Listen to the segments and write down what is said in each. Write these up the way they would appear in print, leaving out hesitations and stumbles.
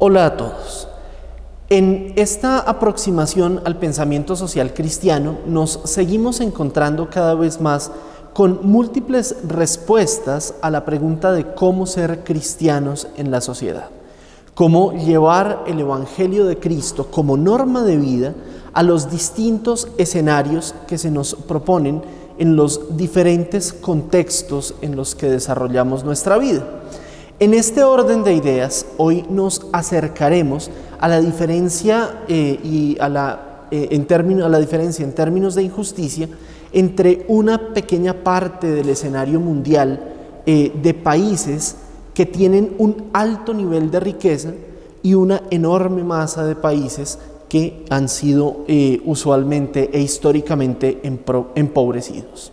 Hola a todos. En esta aproximación al pensamiento social cristiano nos seguimos encontrando cada vez más con múltiples respuestas a la pregunta de cómo ser cristianos en la sociedad. Cómo llevar el Evangelio de Cristo como norma de vida a los distintos escenarios que se nos proponen en los diferentes contextos en los que desarrollamos nuestra vida. En este orden de ideas, hoy nos acercaremos a la diferencia a la diferencia en términos de injusticia entre una pequeña parte del escenario mundial de países que tienen un alto nivel de riqueza y una enorme masa de países que han sido usualmente e históricamente empobrecidos.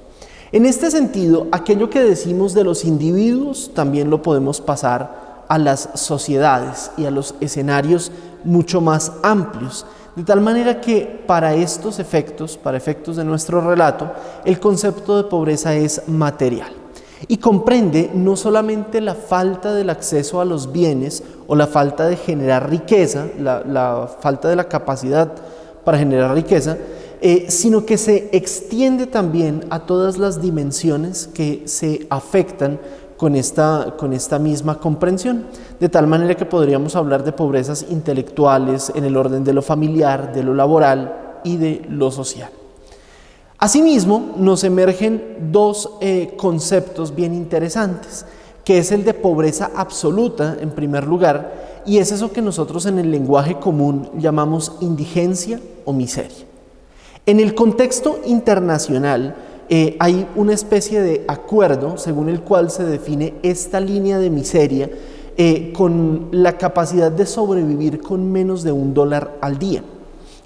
En este sentido, aquello que decimos de los individuos también lo podemos pasar a las sociedades y a los escenarios mucho más amplios, de tal manera que para estos efectos, para efectos de nuestro relato, el concepto de pobreza es material y comprende no solamente la falta del acceso a los bienes o la falta de generar riqueza, la falta de la capacidad para generar riqueza, sino que se extiende también a todas las dimensiones que se afectan con esta misma comprensión, de tal manera que podríamos hablar de pobrezas intelectuales en el orden de lo familiar, de lo laboral y de lo social. Asimismo, nos emergen dos conceptos bien interesantes, que es el de pobreza absoluta en primer lugar, y es eso que nosotros en el lenguaje común llamamos indigencia o miseria. En el contexto internacional hay una especie de acuerdo según el cual se define esta línea de miseria con la capacidad de sobrevivir con menos de $1 al día.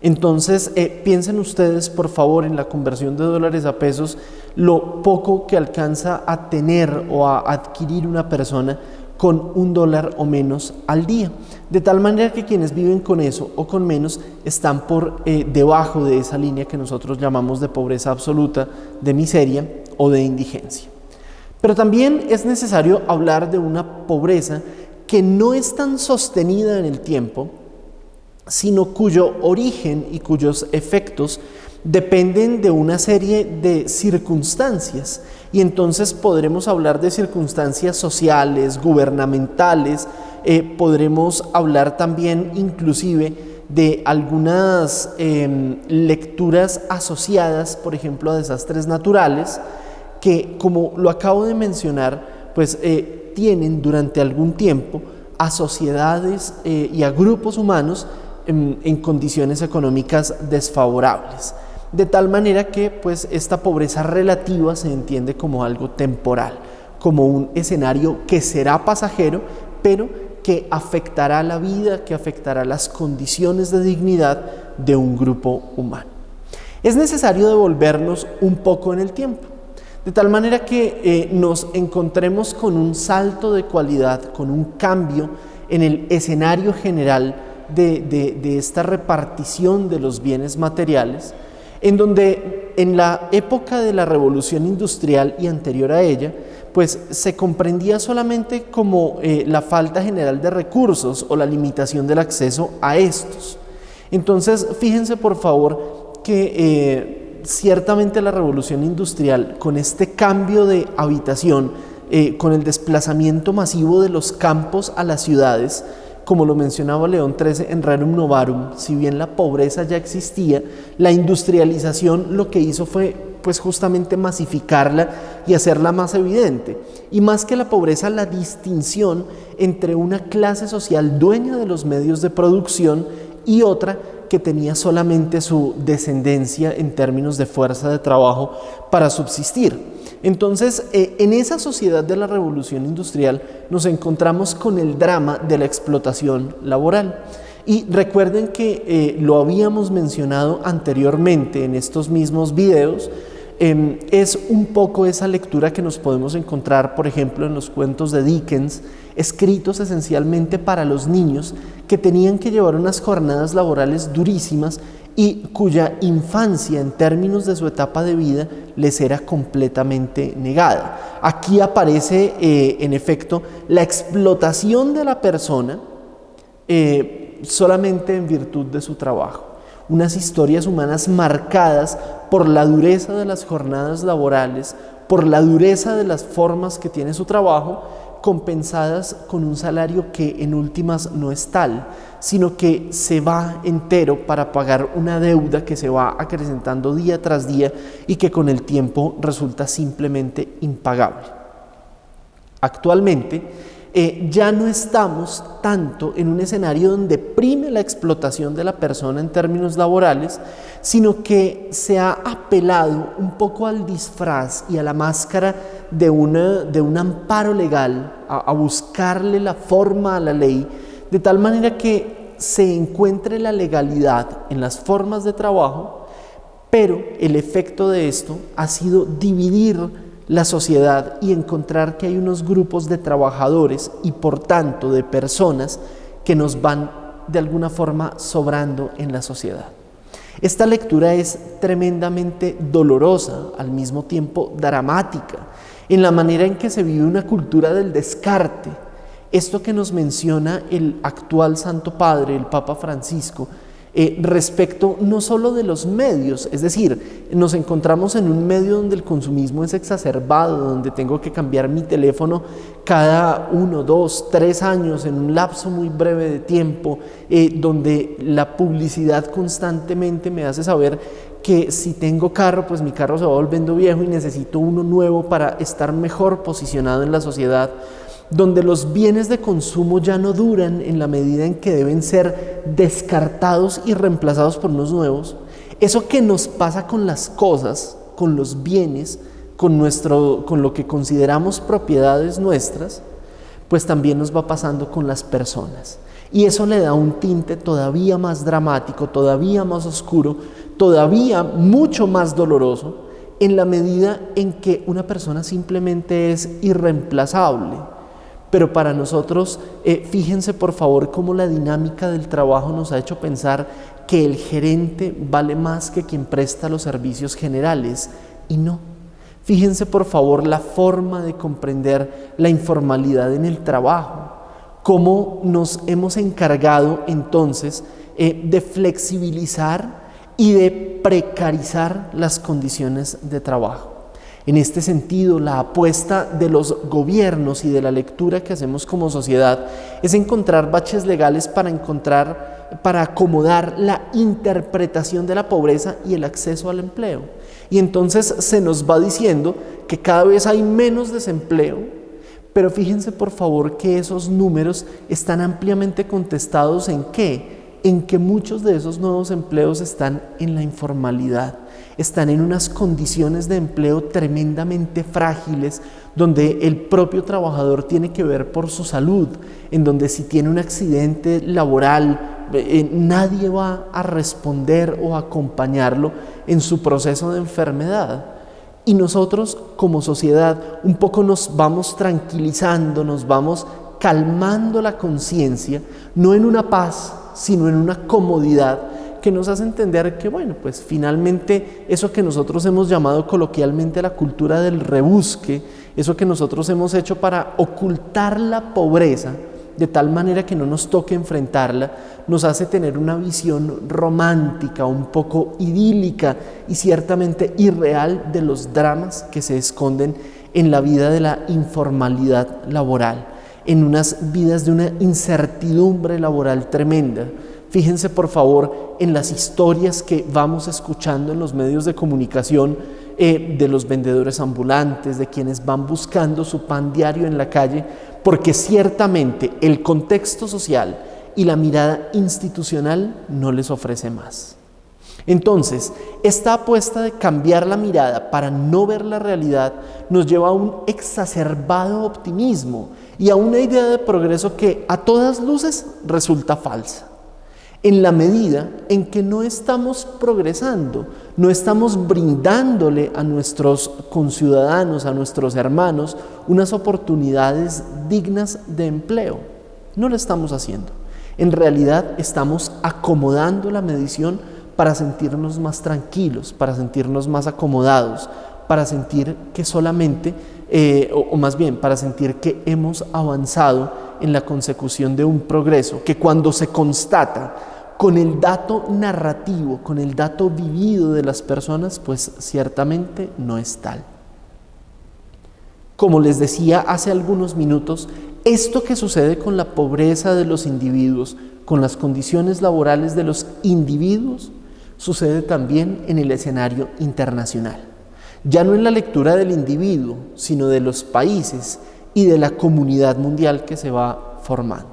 Entonces, piensen ustedes, por favor, en la conversión de dólares a pesos, lo poco que alcanza a tener o a adquirir una persona con $1 o menos al día, de tal manera que quienes viven con eso o con menos están por debajo de esa línea que nosotros llamamos de pobreza absoluta, de miseria o de indigencia. Pero también es necesario hablar de una pobreza que no es tan sostenida en el tiempo, sino cuyo origen y cuyos efectos dependen de una serie de circunstancias, y entonces podremos hablar de circunstancias sociales, gubernamentales, podremos hablar también inclusive de algunas lecturas asociadas, por ejemplo, a desastres naturales, que, como lo acabo de mencionar, pues tienen durante algún tiempo a sociedades y a grupos humanos en condiciones económicas desfavorables. De tal manera que pues esta pobreza relativa se entiende como algo temporal, como un escenario que será pasajero, pero que afectará la vida, que afectará las condiciones de dignidad de un grupo humano. Es necesario devolvernos un poco en el tiempo, de tal manera que nos encontremos con un salto de cualidad, con un cambio en el escenario general de esta repartición de los bienes materiales, en donde en la época de la Revolución Industrial y anterior a ella, pues se comprendía solamente como la falta general de recursos o la limitación del acceso a estos. Entonces, fíjense por favor que ciertamente la Revolución Industrial, con este cambio de habitación, con el desplazamiento masivo de los campos a las ciudades, como lo mencionaba León XIII en Rerum Novarum, si bien la pobreza ya existía, la industrialización lo que hizo fue pues justamente masificarla y hacerla más evidente. Y más que la pobreza, la distinción entre una clase social dueña de los medios de producción y otra que tenía solamente su descendencia en términos de fuerza de trabajo para subsistir. Entonces, en esa sociedad de la Revolución Industrial nos encontramos con el drama de la explotación laboral. Y recuerden que lo habíamos mencionado anteriormente en estos mismos videos, es un poco esa lectura que nos podemos encontrar, por ejemplo, en los cuentos de Dickens, escritos esencialmente para los niños que tenían que llevar unas jornadas laborales durísimas y cuya infancia en términos de su etapa de vida les era completamente negada. Aquí aparece en efecto la explotación de la persona solamente en virtud de su trabajo. Unas historias humanas marcadas por la dureza de las jornadas laborales, por la dureza de las formas que tiene su trabajo, compensadas con un salario que en últimas no es tal, sino que se va entero para pagar una deuda que se va acrecentando día tras día y que con el tiempo resulta simplemente impagable. Actualmente, ya no estamos tanto en un escenario donde prime la explotación de la persona en términos laborales, sino que se ha apelado un poco al disfraz y a la máscara de un amparo legal, a buscarle la forma a la ley, de tal manera que se encuentre la legalidad en las formas de trabajo, pero el efecto de esto ha sido dividir la sociedad y encontrar que hay unos grupos de trabajadores y por tanto de personas que nos van de alguna forma sobrando en la sociedad. Esta lectura es tremendamente dolorosa, al mismo tiempo dramática, en la manera en que se vive una cultura del descarte. Esto que nos menciona el actual Santo Padre, el Papa Francisco, respecto no solo de los medios, es decir, nos encontramos en un medio donde el consumismo es exacerbado, donde tengo que cambiar mi teléfono cada 1, 2, 3 años en un lapso muy breve de tiempo, donde la publicidad constantemente me hace saber que si tengo carro, pues mi carro se va volviendo viejo y necesito uno nuevo para estar mejor posicionado en la sociedad, donde los bienes de consumo ya no duran en la medida en que deben ser descartados y reemplazados por unos nuevos. Eso que nos pasa con las cosas, con los bienes, con lo que consideramos propiedades nuestras, pues también nos va pasando con las personas. Y eso le da un tinte todavía más dramático, todavía más oscuro, todavía mucho más doloroso, en la medida en que una persona simplemente es irreemplazable. Pero para nosotros, fíjense por favor cómo la dinámica del trabajo nos ha hecho pensar que el gerente vale más que quien presta los servicios generales, y no. Fíjense por favor la forma de comprender la informalidad en el trabajo, cómo nos hemos encargado entonces de flexibilizar y de precarizar las condiciones de trabajo. En este sentido, la apuesta de los gobiernos y de la lectura que hacemos como sociedad es encontrar baches legales para acomodar la interpretación de la pobreza y el acceso al empleo. Y entonces se nos va diciendo que cada vez hay menos desempleo, pero fíjense por favor que esos números están ampliamente contestados ¿en qué? En que muchos de esos nuevos empleos están en la informalidad, están en unas condiciones de empleo tremendamente frágiles, donde el propio trabajador tiene que ver por su salud, en donde si tiene un accidente laboral, nadie va a responder o acompañarlo en su proceso de enfermedad. Y nosotros como sociedad un poco nos vamos tranquilizando, nos vamos calmando la conciencia, no en una paz, sino en una comodidad que nos hace entender que, bueno, pues finalmente eso que nosotros hemos llamado coloquialmente la cultura del rebusque, eso que nosotros hemos hecho para ocultar la pobreza, de tal manera que no nos toque enfrentarla, nos hace tener una visión romántica, un poco idílica y ciertamente irreal de los dramas que se esconden en la vida de la informalidad laboral, en unas vidas de una incertidumbre laboral tremenda. Fíjense por favor en las historias que vamos escuchando en los medios de comunicación de los vendedores ambulantes, de quienes van buscando su pan diario en la calle, porque ciertamente el contexto social y la mirada institucional no les ofrece más. Entonces, esta apuesta de cambiar la mirada para no ver la realidad nos lleva a un exacerbado optimismo y a una idea de progreso que a todas luces resulta falsa. En la medida en que no estamos progresando, no estamos brindándole a nuestros conciudadanos, a nuestros hermanos, unas oportunidades dignas de empleo. No lo estamos haciendo. En realidad estamos acomodando la medición para sentirnos más tranquilos, para sentirnos más acomodados, para sentir que solamente, o más bien, para sentir que hemos avanzado en la consecución de un progreso que cuando se constata con el dato narrativo, con el dato vivido de las personas, pues ciertamente no es tal. Como les decía hace algunos minutos, esto que sucede con la pobreza de los individuos, con las condiciones laborales de los individuos, sucede también en el escenario internacional. Ya no en la lectura del individuo, sino de los países y de la comunidad mundial que se va formando.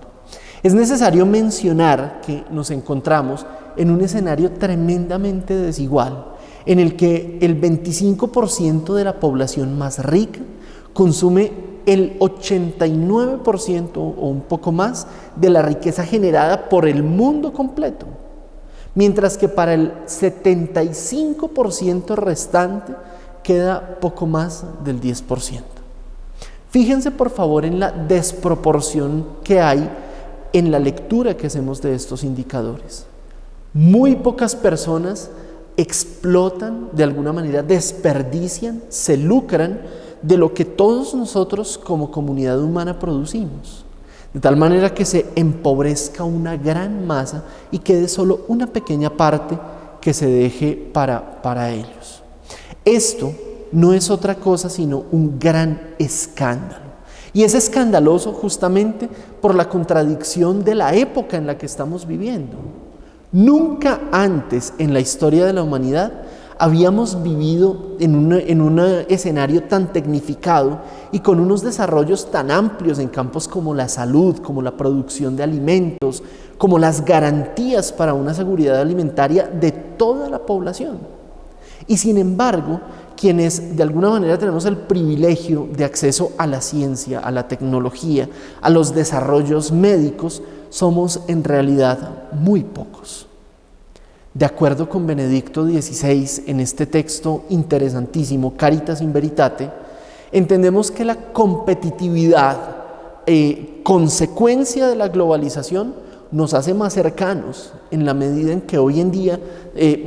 Es necesario mencionar que nos encontramos en un escenario tremendamente desigual, en el que el 25% de la población más rica consume el 89% o un poco más de la riqueza generada por el mundo completo, mientras que para el 75% restante queda poco más del 10%. Fíjense por favor en la desproporción que hay en la lectura que hacemos de estos indicadores. Muy pocas personas explotan, de alguna manera desperdician, se lucran de lo que todos nosotros como comunidad humana producimos, de tal manera que se empobrezca una gran masa y quede solo una pequeña parte que se deje para ellos. Esto no es otra cosa sino un gran escándalo. Y es escandaloso justamente por la contradicción de la época en la que estamos viviendo. Nunca antes en la historia de la humanidad habíamos vivido en un escenario tan tecnificado y con unos desarrollos tan amplios en campos como la salud, como la producción de alimentos, como las garantías para una seguridad alimentaria de toda la población. Y sin embargo, quienes de alguna manera tenemos el privilegio de acceso a la ciencia, a la tecnología, a los desarrollos médicos, somos en realidad muy pocos. De acuerdo con Benedicto XVI, en este texto interesantísimo, Caritas in Veritate, entendemos que la competitividad, consecuencia de la globalización, nos hace más cercanos en la medida en que hoy en día,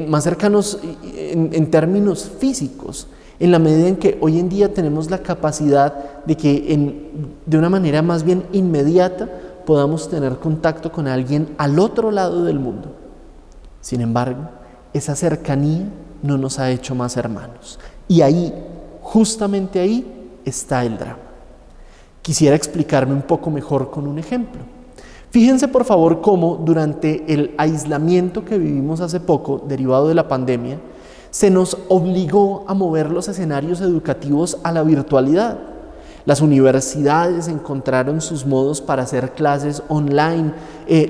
más cercanos en términos físicos, en la medida en que hoy en día tenemos la capacidad de que de una manera más bien inmediata podamos tener contacto con alguien al otro lado del mundo. Sin embargo, esa cercanía no nos ha hecho más hermanos. Y ahí, justamente ahí, está el drama. Quisiera explicarme un poco mejor con un ejemplo. Fíjense por favor cómo durante el aislamiento que vivimos hace poco, derivado de la pandemia, se nos obligó a mover los escenarios educativos a la virtualidad. Las universidades encontraron sus modos para hacer clases online,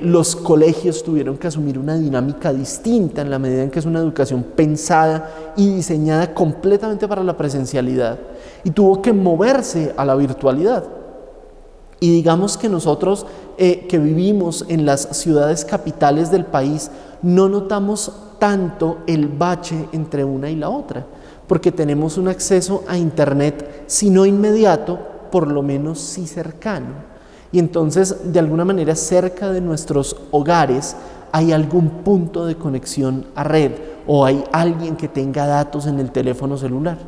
los colegios tuvieron que asumir una dinámica distinta en la medida en que es una educación pensada y diseñada completamente para la presencialidad y tuvo que moverse a la virtualidad. Y digamos que nosotros que vivimos en las ciudades capitales del país no notamos tanto el bache entre una y la otra, porque tenemos un acceso a internet, si no inmediato, por lo menos sí cercano. Y entonces, de alguna manera, cerca de nuestros hogares hay algún punto de conexión a red o hay alguien que tenga datos en el teléfono celular.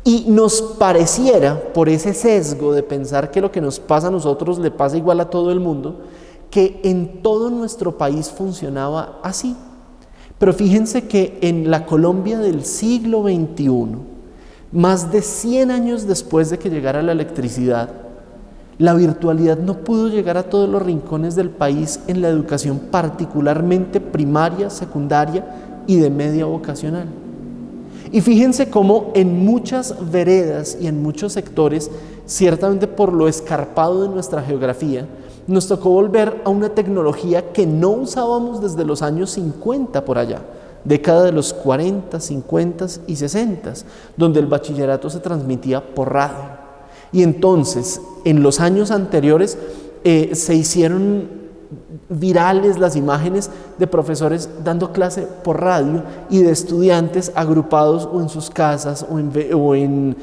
Y nos pareciera, por ese sesgo de pensar que lo que nos pasa a nosotros le pasa igual a todo el mundo, que en todo nuestro país funcionaba así. Pero fíjense que en la Colombia del siglo XXI, más de 100 años después de que llegara la electricidad, la virtualidad no pudo llegar a todos los rincones del país en la educación particularmente primaria, secundaria y de media vocacional. Y fíjense cómo en muchas veredas y en muchos sectores, ciertamente por lo escarpado de nuestra geografía, nos tocó volver a una tecnología que no usábamos desde los años 50 por allá, década de los 40, 50 y 60, donde el bachillerato se transmitía por radio. Y entonces, en los años anteriores, se hicieron virales las imágenes de profesores dando clase por radio y de estudiantes agrupados o en sus casas o en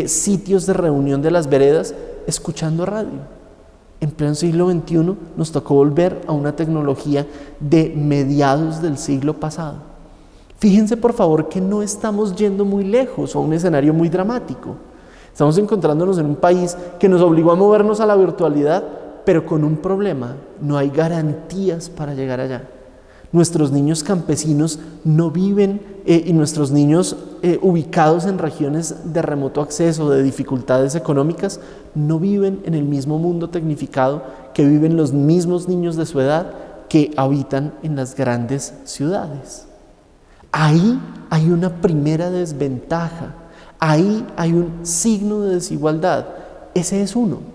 sitios de reunión de las veredas escuchando radio. En pleno siglo XXI nos tocó volver a una tecnología de mediados del siglo pasado. Fíjense por favor que no estamos yendo muy lejos o a un escenario muy dramático. Estamos encontrándonos en un país que nos obligó a movernos a la virtualidad, pero con un problema: no hay garantías para llegar allá. Nuestros niños campesinos no viven y nuestros niños ubicados en regiones de remoto acceso, de dificultades económicas, no viven en el mismo mundo tecnificado que viven los mismos niños de su edad que habitan en las grandes ciudades. Ahí hay una primera desventaja, ahí hay un signo de desigualdad. Ese es uno.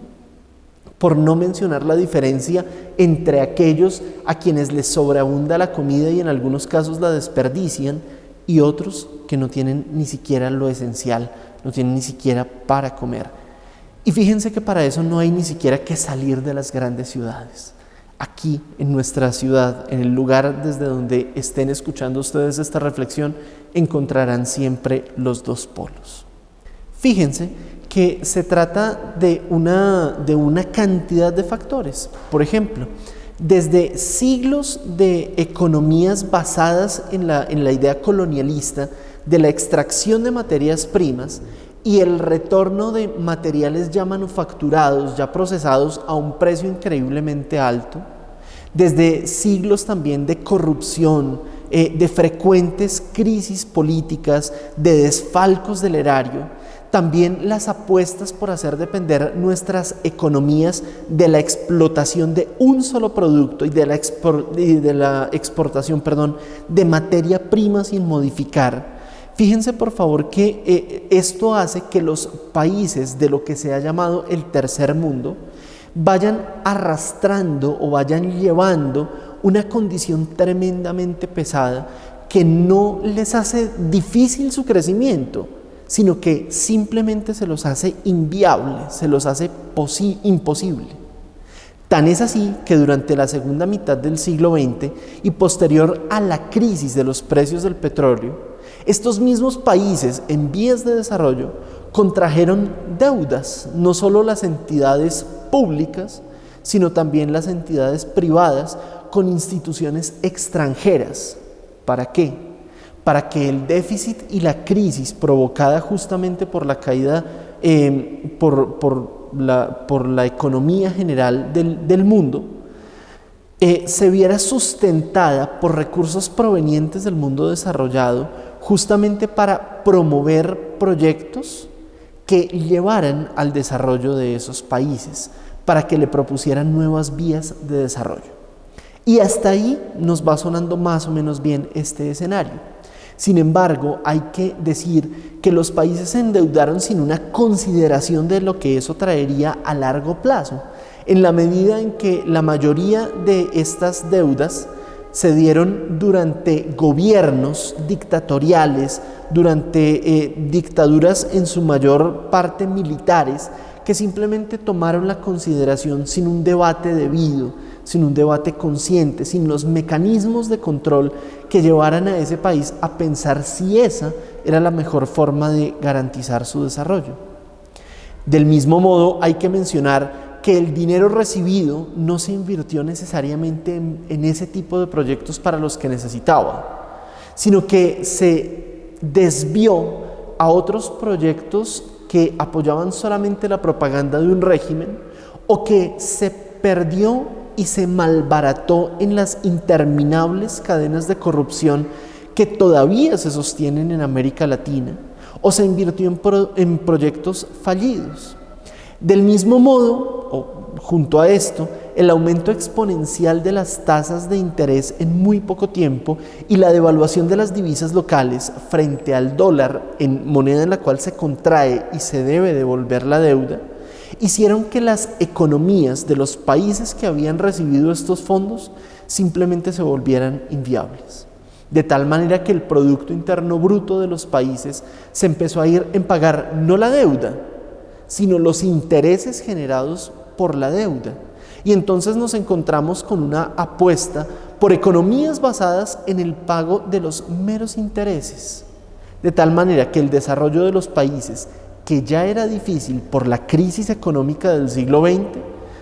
Por no mencionar la diferencia entre aquellos a quienes les sobreabunda la comida y en algunos casos la desperdician, y otros que no tienen ni siquiera lo esencial, no tienen ni siquiera para comer. Y fíjense que para eso no hay ni siquiera que salir de las grandes ciudades. Aquí, en nuestra ciudad, en el lugar desde donde estén escuchando ustedes esta reflexión, encontrarán siempre los dos polos. Fíjense que se trata de una cantidad de factores. Por ejemplo, desde siglos de economías basadas en la idea colonialista de la extracción de materias primas y el retorno de materiales ya manufacturados, ya procesados a un precio increíblemente alto, desde siglos también de corrupción, de frecuentes crisis políticas, de desfalcos del erario, también las apuestas por hacer depender nuestras economías de la explotación de un solo producto y de la exportación de materia prima sin modificar. Fíjense por favor que esto hace que los países de lo que se ha llamado el tercer mundo vayan arrastrando o vayan llevando una condición tremendamente pesada que no les hace difícil su crecimiento, sino que simplemente se los hace inviable, se los hace imposible. Tan es así que durante la segunda mitad del siglo XX y posterior a la crisis de los precios del petróleo, estos mismos países en vías de desarrollo contrajeron deudas, no solo las entidades públicas, sino también las entidades privadas con instituciones extranjeras. ¿Para qué? Para que el déficit y la crisis provocada justamente por la caída, por la economía general del mundo, se viera sustentada por recursos provenientes del mundo desarrollado, justamente para promover proyectos que llevaran al desarrollo de esos países, para que le propusieran nuevas vías de desarrollo. Y hasta ahí nos va sonando más o menos bien este escenario. Sin embargo, hay que decir que los países se endeudaron sin una consideración de lo que eso traería a largo plazo, en la medida en que la mayoría de estas deudas se dieron durante gobiernos dictatoriales, durante dictaduras en su mayor parte militares, que simplemente tomaron la consideración sin un debate debido, sin un debate consciente, sin los mecanismos de control que llevaran a ese país a pensar si esa era la mejor forma de garantizar su desarrollo. Del mismo modo, hay que mencionar que el dinero recibido no se invirtió necesariamente en ese tipo de proyectos para los que necesitaba, sino que se desvió a otros proyectos que apoyaban solamente la propaganda de un régimen, o que se perdió y se malbarató en las interminables cadenas de corrupción que todavía se sostienen en América Latina, o se invirtió en proyectos fallidos. Del mismo modo, o junto a esto, el aumento exponencial de las tasas de interés en muy poco tiempo y la devaluación de las divisas locales frente al dólar, en moneda en la cual se contrae y se debe devolver la deuda, hicieron que las economías de los países que habían recibido estos fondos simplemente se volvieran inviables. De tal manera que el Producto Interno Bruto de los países se empezó a ir en pagar no la deuda, sino los intereses generados por la deuda. Y entonces nos encontramos con una apuesta por economías basadas en el pago de los meros intereses. De tal manera que el desarrollo de los países, que ya era difícil por la crisis económica del siglo XX,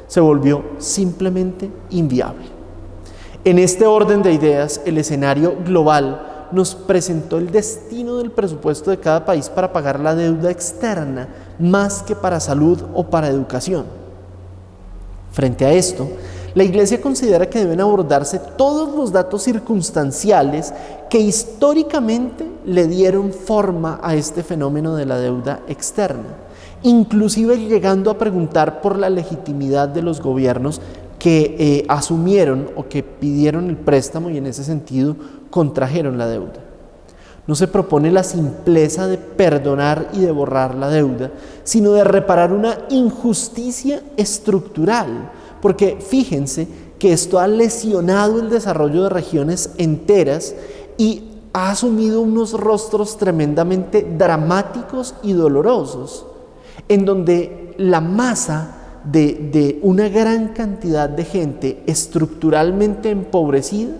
se volvió simplemente inviable. En este orden de ideas, el escenario global nos presentó el destino del presupuesto de cada país para pagar la deuda externa, más que para salud o para educación. Frente a esto, la Iglesia considera que deben abordarse todos los datos circunstanciales que históricamente le dieron forma a este fenómeno de la deuda externa, inclusive llegando a preguntar por la legitimidad de los gobiernos que asumieron o que pidieron el préstamo y en ese sentido contrajeron la deuda. No se propone la simpleza de perdonar y de borrar la deuda, sino de reparar una injusticia estructural, porque fíjense que esto ha lesionado el desarrollo de regiones enteras y ha asumido unos rostros tremendamente dramáticos y dolorosos, en donde la masa de una gran cantidad de gente estructuralmente empobrecida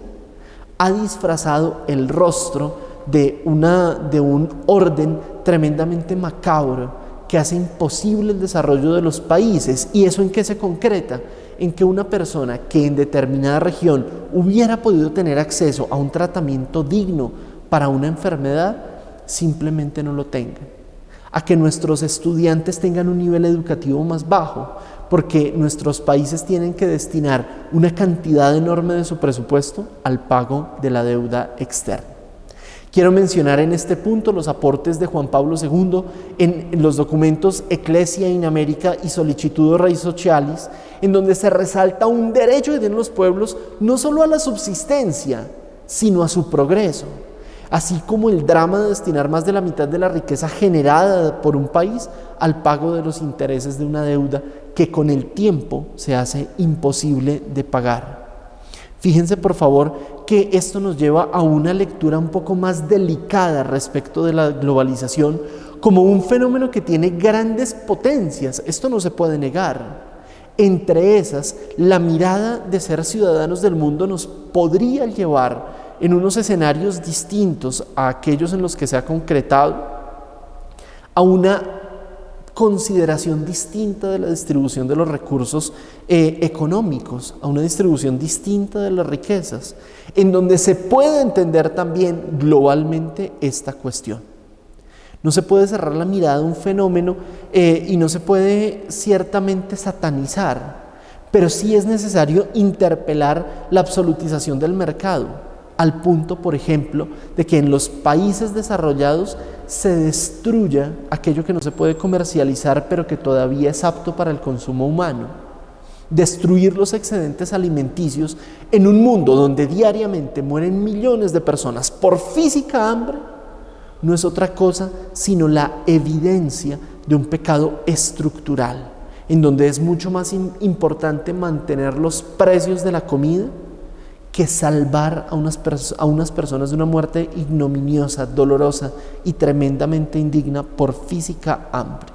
ha disfrazado el rostro de un orden tremendamente macabro que hace imposible el desarrollo de los países. ¿Y eso en qué se concreta? En que una persona que en determinada región hubiera podido tener acceso a un tratamiento digno para una enfermedad, simplemente no lo tenga. A que nuestros estudiantes tengan un nivel educativo más bajo, porque nuestros países tienen que destinar una cantidad enorme de su presupuesto al pago de la deuda externa. Quiero mencionar en este punto los aportes de Juan Pablo II en los documentos Ecclesia in America y Sollicitudo Rei Socialis, en donde se resalta un derecho que tienen los pueblos no solo a la subsistencia, sino a su progreso, así como el drama de destinar más de la mitad de la riqueza generada por un país al pago de los intereses de una deuda que con el tiempo se hace imposible de pagar. Fíjense por favor que esto nos lleva a una lectura un poco más delicada respecto de la globalización como un fenómeno que tiene grandes potencias. Esto no se puede negar. Entre esas, la mirada de ser ciudadanos del mundo nos podría llevar en unos escenarios distintos a aquellos en los que se ha concretado a una consideración distinta de la distribución de los recursos económicos, a una distribución distinta de las riquezas, en donde se puede entender también globalmente esta cuestión. No se puede cerrar la mirada a un fenómeno y no se puede ciertamente satanizar, pero sí es necesario interpelar la absolutización del mercado, al punto, por ejemplo, de que en los países desarrollados se destruya aquello que no se puede comercializar, pero que todavía es apto para el consumo humano. Destruir los excedentes alimenticios en un mundo donde diariamente mueren millones de personas por física hambre, no es otra cosa sino la evidencia de un pecado estructural, en donde es mucho más importante mantener los precios de la comida que salvar a unas personas de una muerte ignominiosa, dolorosa y tremendamente indigna por física hambre.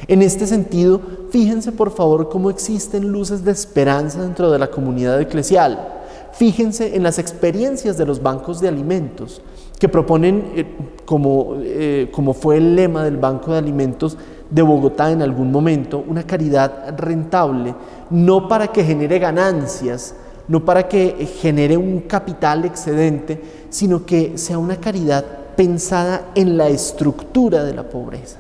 En este sentido, fíjense por favor cómo existen luces de esperanza dentro de la comunidad eclesial. Fíjense en las experiencias de los bancos de alimentos que proponen, como fue el lema del Banco de Alimentos de Bogotá en algún momento, una caridad rentable, no para que genere ganancias, no para que genere un capital excedente, sino que sea una caridad pensada en la estructura de la pobreza,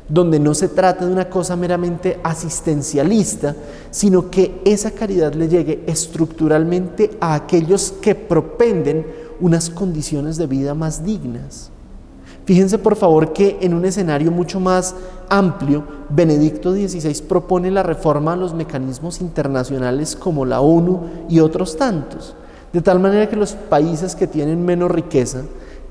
donde no se trata de una cosa meramente asistencialista, sino que esa caridad le llegue estructuralmente a aquellos que propenden unas condiciones de vida más dignas. Fíjense por favor que en un escenario mucho más amplio, Benedicto XVI propone la reforma a los mecanismos internacionales como la ONU y otros tantos, de tal manera que los países que tienen menos riqueza,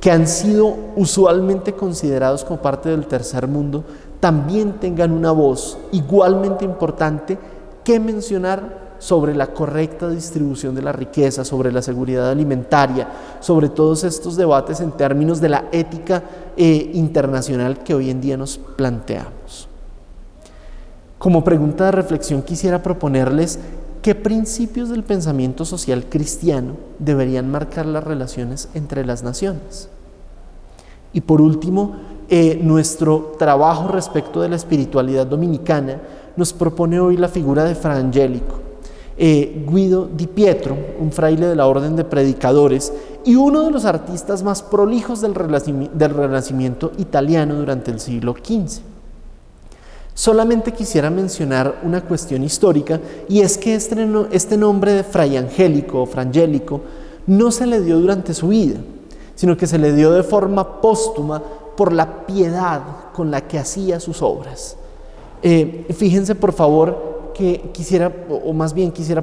que han sido usualmente considerados como parte del tercer mundo, también tengan una voz igualmente importante que mencionar sobre la correcta distribución de la riqueza, sobre la seguridad alimentaria, sobre todos estos debates en términos de la ética internacional que hoy en día nos planteamos. Como pregunta de reflexión quisiera proponerles qué principios del pensamiento social cristiano deberían marcar las relaciones entre las naciones. Y por último, nuestro trabajo respecto de la espiritualidad dominicana nos propone hoy la figura de Fra Angelico. Guido Di Pietro, un fraile de la orden de predicadores y uno de los artistas más prolijos del Renacimiento italiano durante el siglo XV. Solamente quisiera mencionar una cuestión histórica, y es que este nombre de Fray Angélico o Frangélico no se le dio durante su vida, sino que se le dio de forma póstuma por la piedad con la que hacía sus obras. Fíjense por favor que quisiera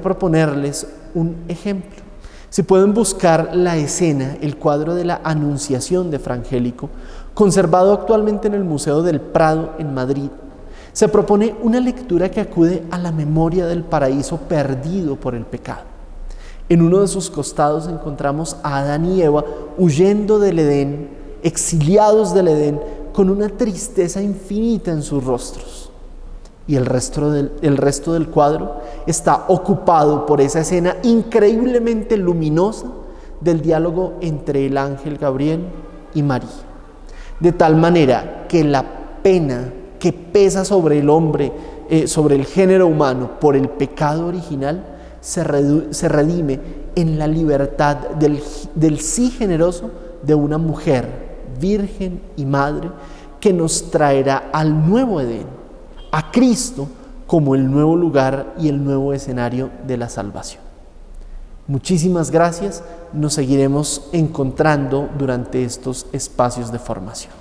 proponerles un ejemplo. Si pueden buscar la escena, el cuadro de la Anunciación de Frangélico, conservado actualmente en el Museo del Prado en Madrid, se propone una lectura que acude a la memoria del paraíso perdido por el pecado. En uno de sus costados encontramos a Adán y Eva huyendo del Edén, exiliados del Edén, con una tristeza infinita en sus rostros. Y el resto del cuadro está ocupado por esa escena increíblemente luminosa del diálogo entre el ángel Gabriel y María. De tal manera que la pena que pesa sobre el hombre, sobre el género humano por el pecado original, se redime en la libertad del sí generoso de una mujer virgen y madre que nos traerá al nuevo Edén, a Cristo como el nuevo lugar y el nuevo escenario de la salvación. Muchísimas gracias, nos seguiremos encontrando durante estos espacios de formación.